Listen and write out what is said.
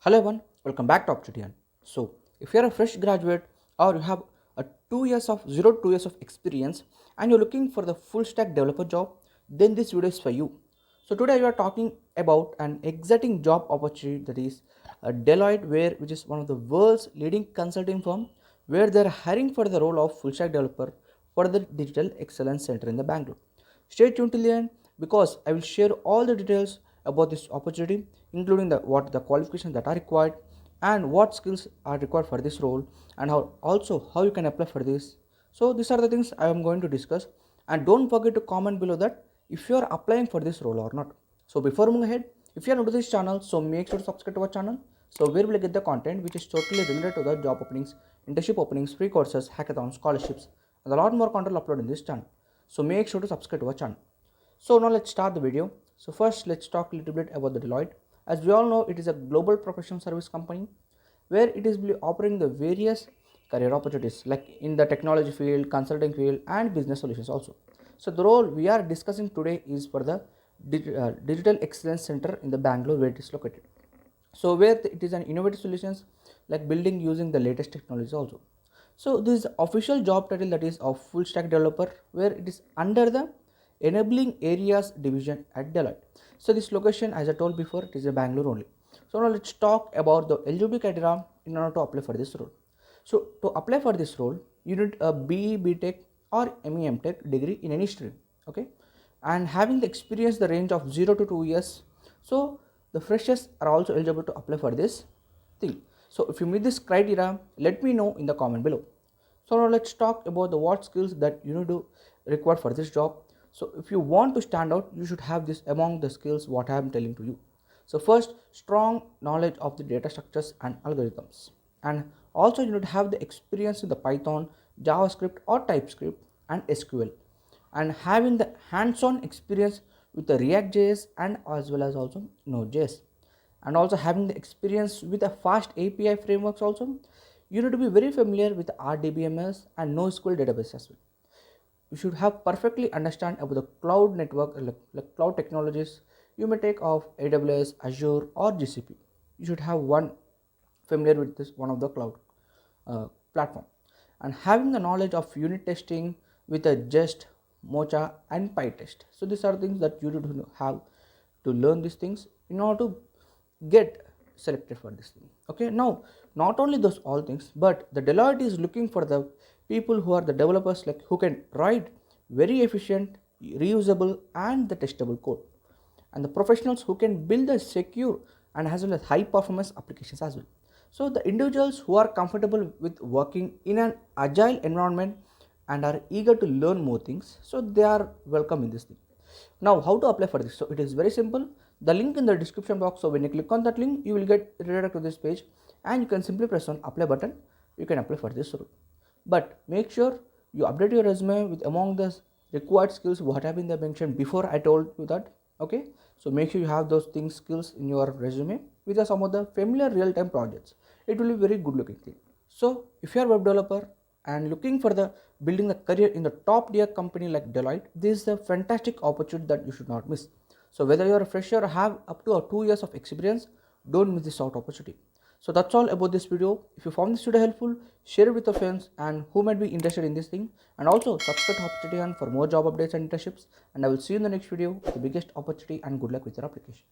Hello everyone, welcome back to Opportunity. So, if you are a fresh graduate or you have a 2 years of 0 to 2 years of experience and you're looking for the full stack developer job, then this video is for you. So today we are talking about an exciting job opportunity that is Deloitte, which is one of the world's leading consulting firm, where they are hiring for the role of full stack developer for the Digital Excellence Center in the Bangalore. Stay tuned till the end because I will share all the details about this opportunity, including what the qualifications that are required and what skills are required for this role, and how you can apply for this. So these are the things I am going to discuss, and don't forget to comment below that if you are applying for this role or not. So before moving ahead, if you are new to this channel, so make sure to subscribe to our channel. So where will get the content which is totally related to the job openings, internship openings, free courses, hackathons, scholarships, and a lot more content uploaded in this channel. So make sure to subscribe to our channel. So now let's start the video. So first let's talk a little bit about the Deloitte. As we all know, it is a global professional service company where it is offering the various career opportunities like in the technology field, consulting field, and business solutions also. So the role we are discussing today is for the Digital Excellence Center in the Bangalore, where it is located. So where it is an innovative solutions like building using the latest technologies also. So this is official job title that is of full stack developer, where it is under the enabling areas division at Deloitte. So this location, as I told before, it is a Bangalore only. So now let's talk about the eligibility criteria in order to apply for this role. So to apply for this role, you need a BE, B.Tech or ME, M.Tech degree in any stream, okay, and having the experience the range of 0 to 2 years. So the freshers are also eligible to apply for this thing. So if you meet this criteria, let me know in the comment below. So now let's talk about the what skills that you need to require for this job. So if you want to stand out, you should have this among the skills what I am telling to you. So first, strong knowledge of the data structures and algorithms, and also you need to have the experience with the Python, JavaScript or TypeScript and SQL, and having the hands-on experience with the React.js and as well as also Node.js, and also having the experience with the fast API frameworks also. You need to be very familiar with RDBMS and NoSQL database as well. You should have perfectly understand about the cloud network, like cloud technologies you may take of AWS, Azure or GCP. You should have one familiar with this one of the cloud platform, and having the knowledge of unit testing with a Jest, Mocha and PyTest. So these are things that you need to have to learn these things in order to get selected for this thing. Okay, now not only those all things, but the Deloitte is looking for the people who are the developers, like who can write very efficient, reusable and the testable code, and the professionals who can build a secure and as well as high performance applications as well. So the individuals who are comfortable with working in an agile environment and are eager to learn more things, so they are welcome in this thing. Now how to apply for this? So it is very simple. The link in the description box, so when you click on that link, you will get redirected to this page and you can simply press on apply button. You can apply for this role, but make sure you update your resume with among the required skills what have been mentioned before I told you that. Okay, so make sure you have those things skills in your resume with some of the familiar real-time projects. It will be very good looking thing. So if you are a web developer and looking for the building a career in the top tier company like Deloitte, this is a fantastic opportunity that you should not miss. So whether you are a fresher or have up to 2 years of experience, don't miss this out opportunity. So that's all about this video. If you found this video helpful, share it with your friends and who might be interested in this thing, and also subscribe to Opportunity for more job updates and internships, and I will see you in the next video with the biggest opportunity, and good luck with your application.